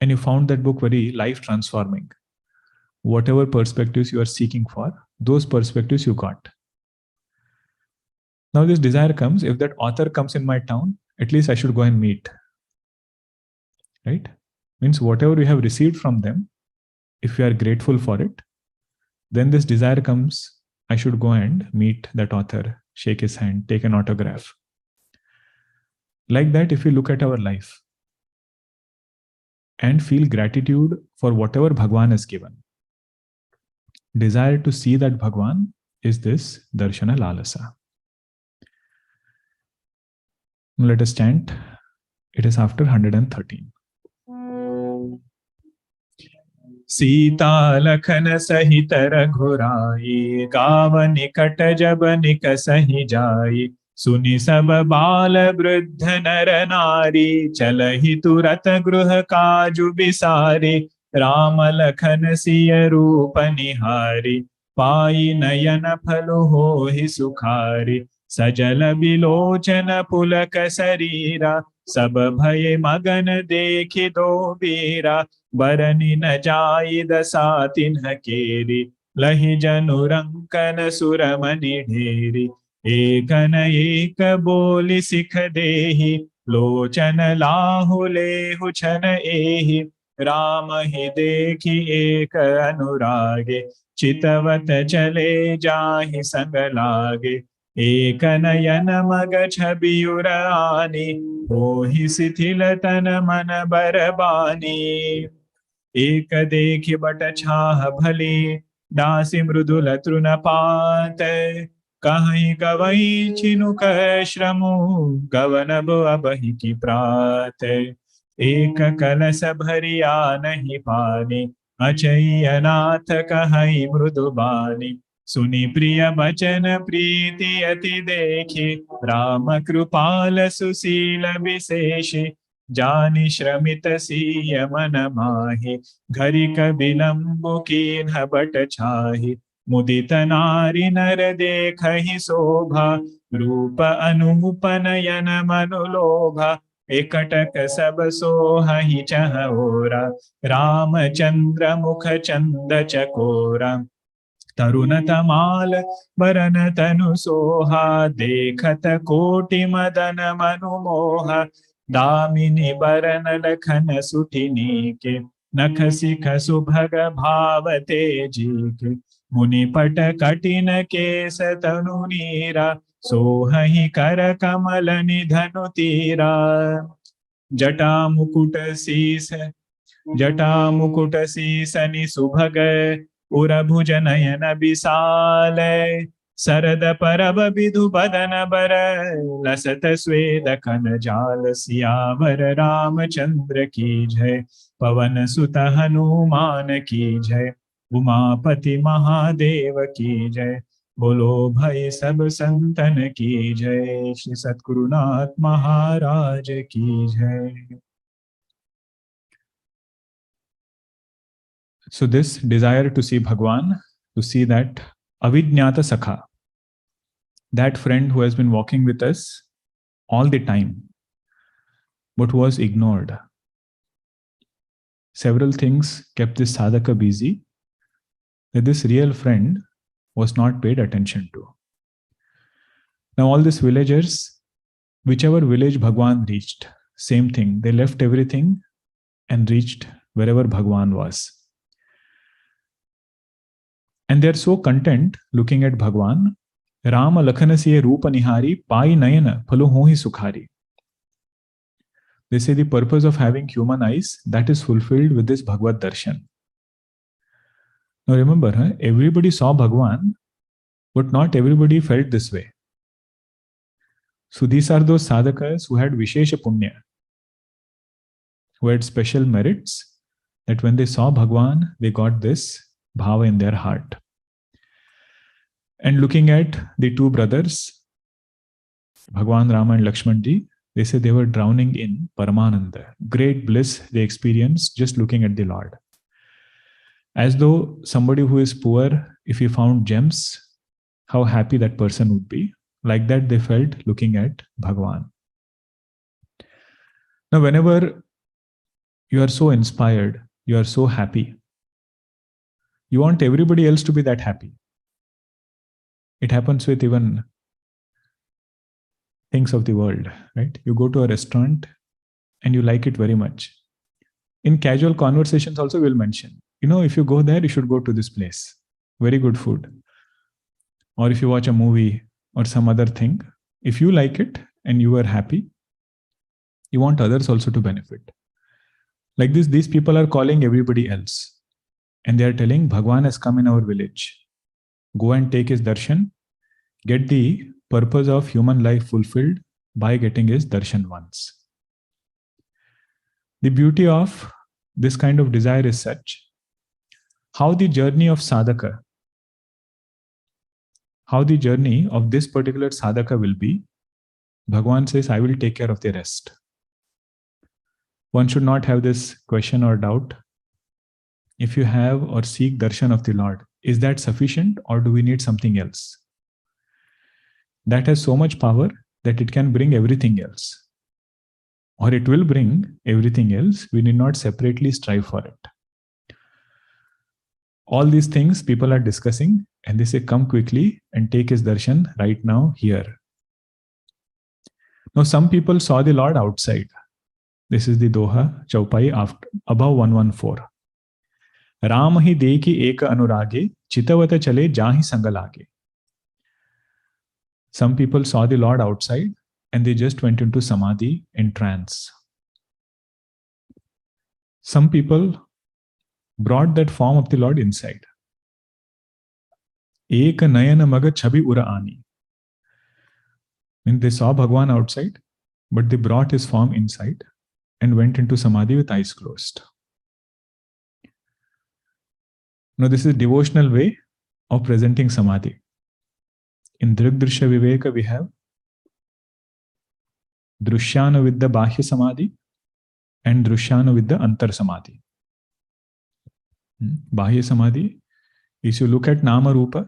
and you found that book very life transforming, whatever perspectives you are seeking for, those perspectives you got. Now this desire comes, if that author comes in my town, at least I should go and meet. Right? Means whatever we have received from them, if we are grateful for it, then this desire comes, I should go and meet that author, shake his hand, take an autograph. Like that, if we look at our life and feel gratitude for whatever Bhagwan has given, desire to see that Bhagwan is this darshana lalasa. Now let us chant. It is after 113. Sita Lakhan सहित रघुराई, गाव निकट जब निकसहि जाई, सुनि सब बाल वृद्ध नर नारी, चलहि तुरत गृह काजु बिसारे, राम लखन सिय रूप निहारी, पाई नयन फल होहि सुखारी, सजल बिलोचन पुलक शरीरा, सब भय मगन देखि दो बीरा, बरनि न जाई दसा तिन्ह केरी, लहि जनुरंकन सुरमनि ढेरी, एकन एक बोलि सिख देहि, लोचन लाहु लेहु छन एहि, राम ही देखि एक अनुरागे, चितवत चले जाहि संग लागे, एक नयन मग छबियुर आनी, होहि शिथिल तन मन बरबानी, एक देखि बट छाह भली, दासी मृदुल तृणपात, कहीं गवई छिनुक श्रमु, गवनब अबहि की प्रात, एक कलश भरिया नहीं पानी, अचई अनाथ कहीं मृदु बानी, सुनि प्रिय बचन प्रीति अति देखि, राम कृपाल सुशील विशेषि, जानि श्रमित सीय मन माहि, घरिक बिलम्बु कीन्ह बट छाहि, मुदित नारी नर देखहि शोभा, रूप अनूप नयन मनोलोभा, एकटक सब सोहहि चह ओरा, रामचंद्र मुख चंद चकोरा, तरुण तमाल बरन तनु सोहा, देखत कोटि मदन मनु मोहा, दामिनी बरन लखन सुठिनी के, नख सिख सुभग भाव तेजी के, मुनि पट कटिन केस तनु नीरा, सोहहि कर कमल निधनु तीरा, जटा मुकुट शीसनि सुभग, उरभुज नयन विशाल, सरद परब विधु बदन बर, लसत स्वेद कन जाल, सियावर रामचंद्र की जय, पवन सुत हनुमान की जय, उमापति महादेव की जय, बोलो भाई सब संतन की जय, श्री सद्गुरुनाथ महाराज की जय. So this desire to see Bhagwan, to see that avidnyata sakha, that friend who has been walking with us all the time, but was ignored. Several things kept this sadhaka busy, that this real friend was not paid attention to. Now all these villagers, whichever village Bhagwan reached, same thing, they left everything and reached wherever Bhagwan was. And they are so content looking at Bhagwan Rama Lakhana siye Rupa Nihari, Pai Nayana, Phalo Hohi Sukhari. They say the purpose of having human eyes, that is fulfilled with this Bhagavad Darshan. Now remember, everybody saw Bhagwan, but not everybody felt this way. So these are those sadhakas who had Vishesha Punya, who had special merits, that when they saw Bhagwan, they got this bhava in their heart. And looking at the two brothers, Bhagwan Rama and Lakshmanji, they say they were drowning in Paramananda. Great bliss they experienced just looking at the Lord. As though somebody who is poor, if he found gems, how happy that person would be. Like that they felt looking at Bhagwan. Now, whenever you are so inspired, you are so happy, you want everybody else to be that happy. It happens with even things of the world, right? You go to a restaurant and you like it very much. In casual conversations also we'll mention, if you go there, you should go to this place. Very good food. Or if you watch a movie or some other thing, if you like it and you are happy, you want others also to benefit. Like this, these people are calling everybody else. And they are telling, Bhagwan has come in our village. Go and take his darshan. Get the purpose of human life fulfilled by getting his darshan once. The beauty of this kind of desire is such, how the journey of sadhaka, how the journey of this particular sadhaka will be, Bhagwan says, I will take care of the rest. One should not have this question or doubt. If you have or seek darshan of the Lord, is that sufficient or do we need something else? That has so much power that it can bring everything else. Or it will bring everything else. We need not separately strive for it. All these things people are discussing and they say, come quickly and take his darshan right now here. Now some people saw the Lord outside. This is the Doha Chaupai above 114. Ram hi deki eka anurage, chitavata chale jahi sangalage. Some people saw the Lord outside and they just went into Samadhi in trance. Some people brought that form of the Lord inside. Eka nayana maga chabi ura ani. When they saw Bhagwan outside, but they brought his form inside and went into Samadhi with eyes closed. Now this is a devotional way of presenting Samadhi. In Drigdrishya Viveka we have Drishyana with the Bahya Samadhi and Drishyana with the Antar Samadhi. Bahya Samadhi is you look at Nama Rupa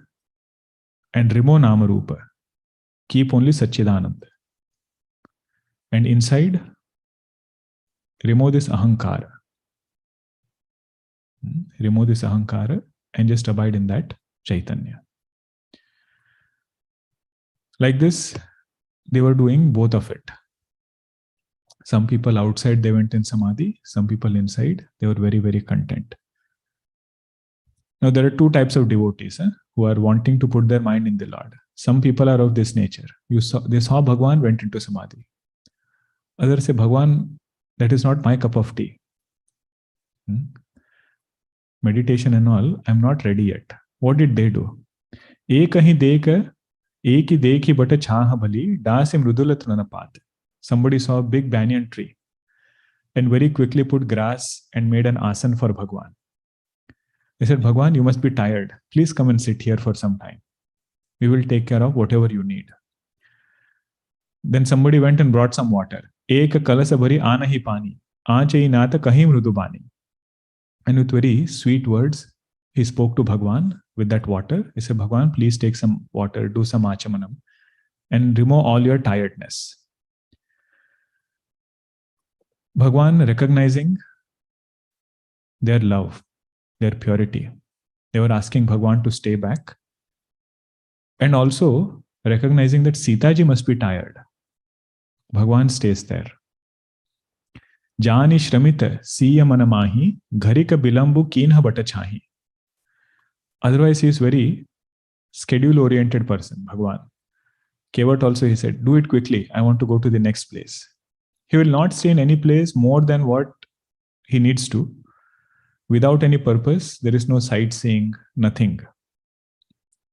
and remove Nama Rupa. Keep only Satchidananda. And inside, remove this Ahankara. Remove this Ahankara and just abide in that Chaitanya. Like this, they were doing both of it. Some people outside, they went in Samadhi. Some people inside, they were very, very content. Now, there are two types of devotees who are wanting to put their mind in the Lord. Some people are of this nature. They saw Bhagwan, went into Samadhi. Others say, Bhagwan, that is not my cup of tea. Meditation and all, I'm not ready yet. What did they do? Ekahi deka, eki dekhi bata chaha bhali, dasi mrudulat nanapat. Somebody saw a big banyan tree and very quickly put grass and made an asan for Bhagwan. They said, Bhagwan, you must be tired. Please come and sit here for some time. We will take care of whatever you need. Then somebody went and brought some water. Ek kalasa bhari anahi pani, aanchai nata kahi mrudubani. And with very sweet words, he spoke to Bhagwan with that water. He said, Bhagwan, please take some water, do some achamanam, and remove all your tiredness. Bhagwan recognizing their love, their purity. They were asking Bhagwan to stay back. And also recognizing that Sita ji must be tired. Bhagwan stays there. Jani shramita siya manamahi gharika bilambu kinha bata chahi. Otherwise he is very schedule-oriented person, Bhagwan. Kevat also, he said, do it quickly. I want to go to the next place. He will not stay in any place more than what he needs to. Without any purpose, there is no sightseeing, nothing.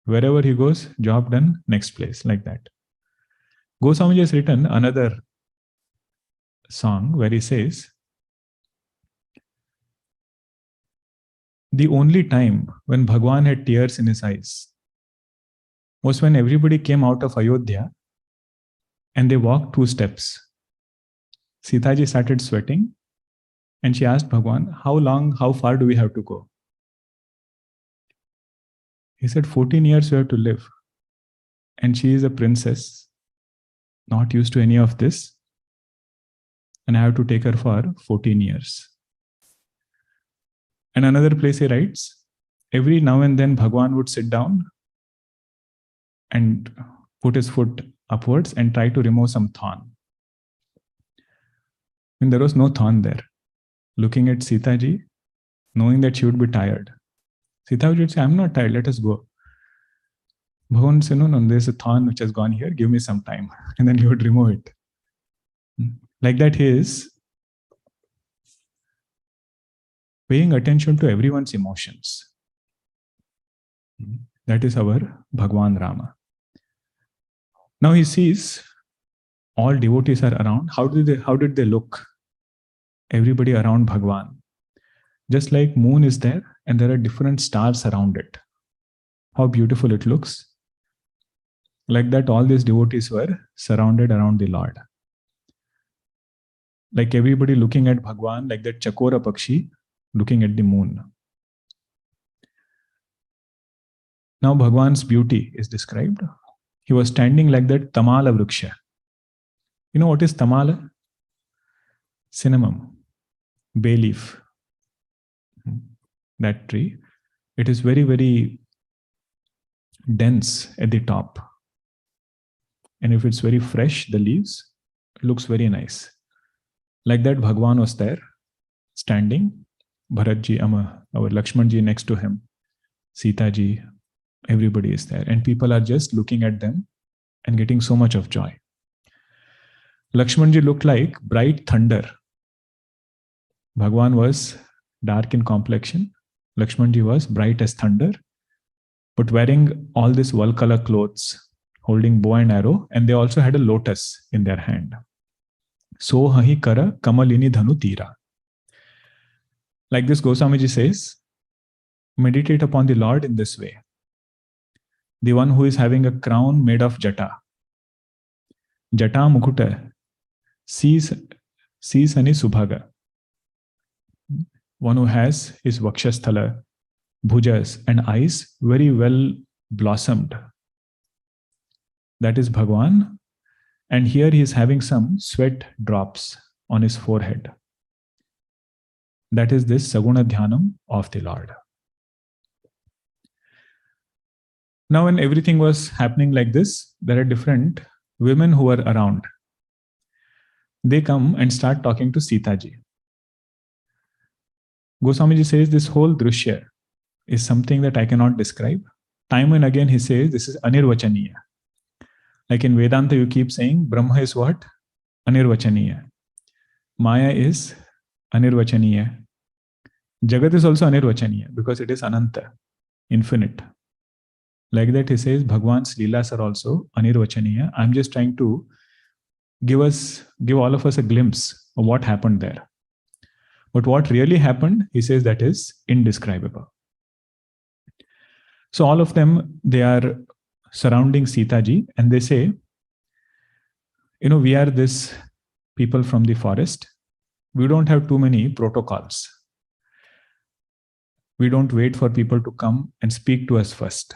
Wherever he goes, job done, next place, like that. Goswami has written another song where he says, the only time when Bhagwan had tears in his eyes was when everybody came out of Ayodhya and they walked 2 steps. Sita ji started sweating and she asked Bhagwan, how far do we have to go? He said, 14 years we have to live. And she is a princess, not used to any of this. And I have to take her for 14 years. And another place he writes, every now and then Bhagwan would sit down and put his foot upwards and try to remove some thorn. And there was no thorn there. Looking at Sita ji, knowing that she would be tired. Sita ji would say, I'm not tired, let us go. Bhagwan would say, no, there's a thorn which has gone here, give me some time. And then he would remove it. Like that, he is paying attention to everyone's emotions. That is our Bhagwan Rama. Now he sees all devotees are around. How did they look? Everybody around Bhagwan. Just like moon is there and there are different stars around it. How beautiful it looks. Like that, all these devotees were surrounded around the Lord. Like everybody looking at Bhagwan, like that Chakora Pakshi looking at the moon. Now Bhagwan's beauty is described. He was standing like that Tamala Vriksha. You know what is Tamala? Cinnamon, bay leaf. That tree. It is very, very dense at the top. And if it's very fresh, the leaves, it looks very nice. Like that, Bhagwan was there, standing. Bharatji, our Lakshmanji next to him. Sita ji, everybody is there. And people are just looking at them and getting so much of joy. Lakshmanji looked like bright thunder. Bhagwan was dark in complexion. Lakshmanji was bright as thunder, but wearing all these wool-color clothes, holding bow and arrow, and they also had a lotus in their hand. So hahi kara kamalini dhanu tira. Like this, Goswamiji says, meditate upon the Lord in this way. The one who is having a crown made of jata. Jata mukuta sees ani subhaga. One who has his vakshasthala, bhujas and eyes very well blossomed. That is Bhagwan. And here he is having some sweat drops on his forehead. That is this Saguna Dhyanam of the Lord. Now when everything was happening like this, there are different women who are around. They come and start talking to Sita ji. Goswamiji says this whole drishya is something that I cannot describe. Time and again he says this is anirvachaniya. Like in Vedanta you keep saying Brahma is what? Anirvachaniya. Maya is anirvachaniya. Jagat is also anirvachaniya because it is ananta, infinite. Like that he says Bhagwan's leelas are also anirvachaniya. I'm just trying to give all of us a glimpse of what happened there. But what really happened, he says that is indescribable. So all of them, they are surrounding Sita ji and they say, we are this people from the forest. We don't have too many protocols. We don't wait for people to come and speak to us first.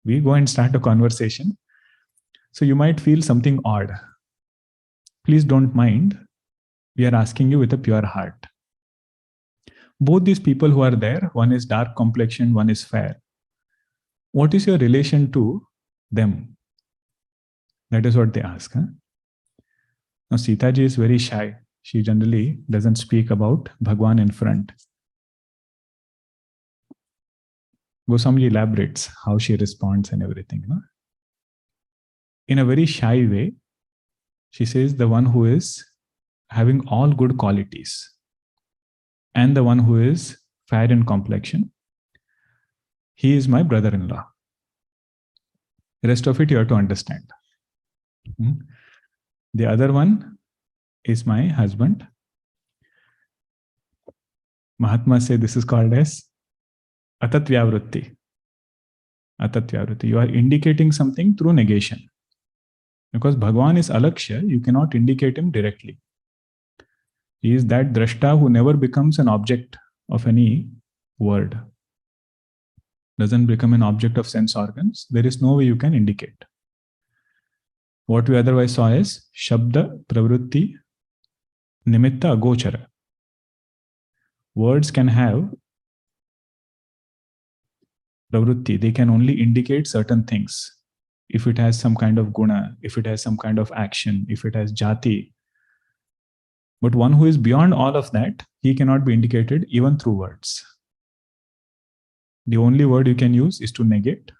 We go and start a conversation. So you might feel something odd. Please don't mind. We are asking you with a pure heart. Both these people who are there, one is dark complexion, one is fair. What is your relation to them? That is what they ask. Now Sita ji is very shy. She generally doesn't speak about Bhagwan in front. Goswami elaborates how she responds and everything. No? In a very shy way, she says the one who is having all good qualities and the one who is fair in complexion, he is my brother-in-law. The rest of it you have to understand. The other one is my husband. Mahatmas say this is called as atatvavrutti. Atatvavrutti. You are indicating something through negation. Because Bhagwan is alaksha, you cannot indicate him directly. He is that drashta who never becomes an object of any word. Doesn't become an object of sense organs. There is no way you can indicate. What we otherwise saw is Shabda, Pravrutti, Nimitta, Agochara. Words can have Pravrutti. They can only indicate certain things. If it has some kind of guna, if it has some kind of action, if it has jati. But one who is beyond all of that, he cannot be indicated even through words. The only word you can use is to negate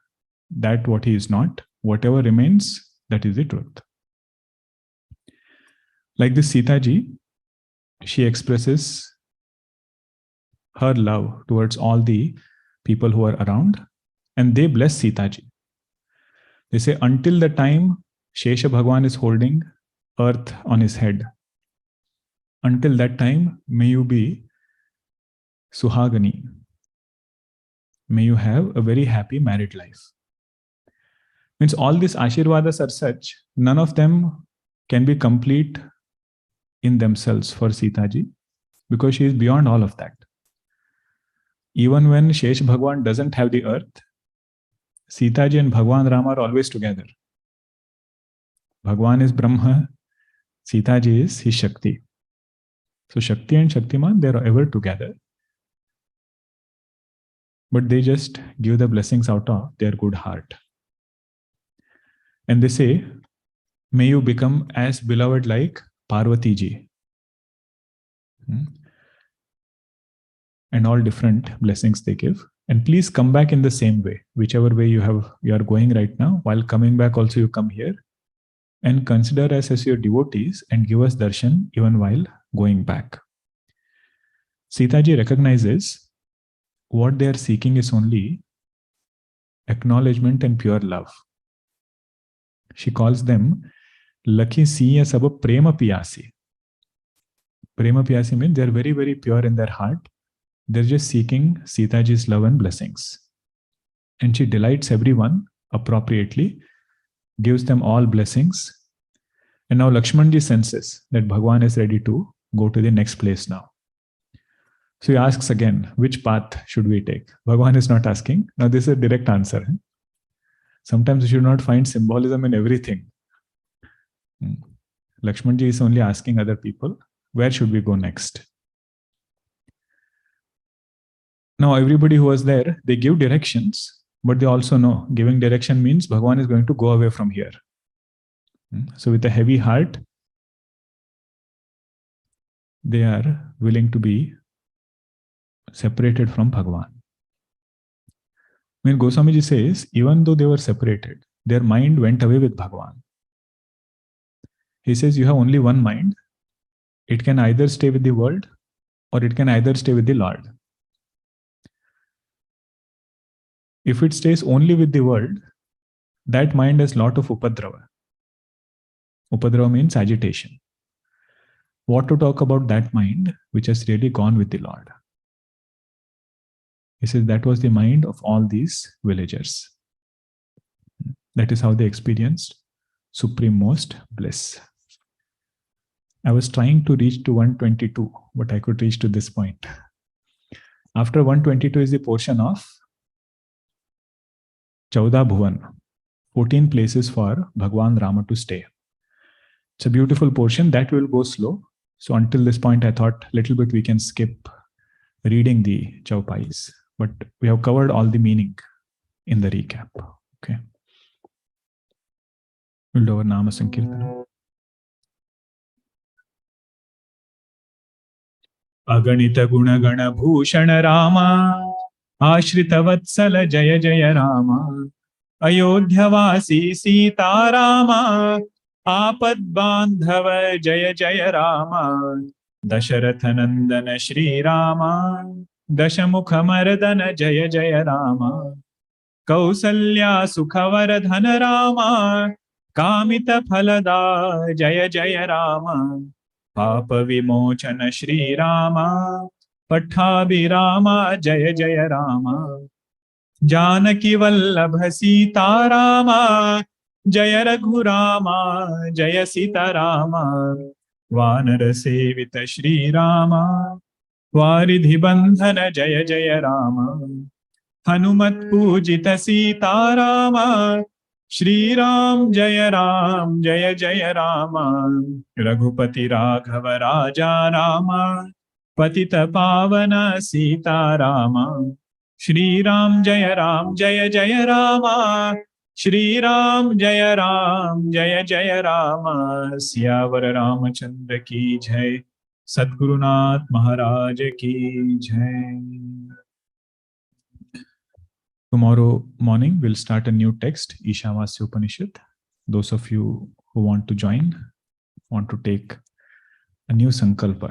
that what he is not. Whatever remains, that is the truth. Like this Sita ji, she expresses her love towards all the people who are around, and they bless Sita ji. They say, until the time Shesha Bhagwan is holding earth on his head, until that time, may you be Suhagani. May you have a very happy married life. Means all these Ashirvadas are such, none of them can be complete in themselves for Sita ji, because she is beyond all of that. Even when Shesh Bhagwan doesn't have the earth, Sita ji and Bhagwan Rama are always together. Bhagwan is Brahma, Sita ji is his Shakti. So Shakti and Shaktiman, they are ever together. But they just give the blessings out of their good heart. And they say, may you become as beloved like Parvati ji. And all different blessings they give. And please come back in the same way, whichever way you are going right now. While coming back also you come here and consider us as your devotees and give us darshan even while going back. Sita ji recognizes what they are seeking is only acknowledgement and pure love. She calls them Lakhi Siya Sab Prema Piyasi. Prema Piyasi means they are very, very pure in their heart. They're just seeking Sita ji's love and blessings. And she delights everyone appropriately, gives them all blessings. And now Lakshmanji senses that Bhagwan is ready to go to the next place now. So he asks again, which path should we take? Bhagwan is not asking. Now this is a direct answer. Sometimes you should not find symbolism in everything. Lakshmanji is only asking other people, where should we go next? Now everybody who was there, they give directions, but they also know giving direction means Bhagwan is going to go away from here. So with a heavy heart, they are willing to be separated from Bhagwan. When Goswamiji says, even though they were separated, their mind went away with Bhagwan. He says, you have only one mind. It can either stay with the world or it can either stay with the Lord. If it stays only with the world, that mind has lot of upadrava. Upadrava means agitation. What to talk about that mind which has really gone with the Lord? He says that was the mind of all these villagers. That is how they experienced supreme most bliss. I was trying to reach to 122, but I could reach to this point. After 122 is the portion of Chauda Bhuvan, 14 places for Bhagwan Rama to stay. It's a beautiful portion that will go slow. So until this point, I thought a little bit we can skip reading the Chaupais, but we have covered all the meaning in the recap. Okay. We'll do our Nama Sankirtana. Aganita Guna Gana Bhushan Rama आश्रितवत्सल जय जय राम, अयोध्यवासी सीताराम, आपद्बान्धव जय जय राम, दशरथ नंदन श्री राम, दशमुखमर्दन जय जय राम, कौसल्या सुखवर्धन राम, कामित फलदा जय जय राम, पाप विमोचन श्री राम, पट्टाभिराम जय जय राम, जानकी वल्लभ सीताराम, जय रघुराम जय सीताराम, वानर सेवित श्री राम, वारिधि बंधन जय जय राम, हनुमत पूजित सीताराम, श्री राम जय जय राम, रघुपति राघव राजा राम, पतित पावन सीताराम, श्री राम जय जय राम, श्री राम जय जय राम, सियावर रामचंद्र की जय, सद्गुरुनाथ महाराज की जय. Tomorrow morning, we'll start a new text, Ishavasya Upanishad. Those of you who want to join, want to take a new sankalpa,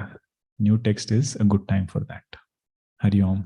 new text is a good time for that. Hari Om.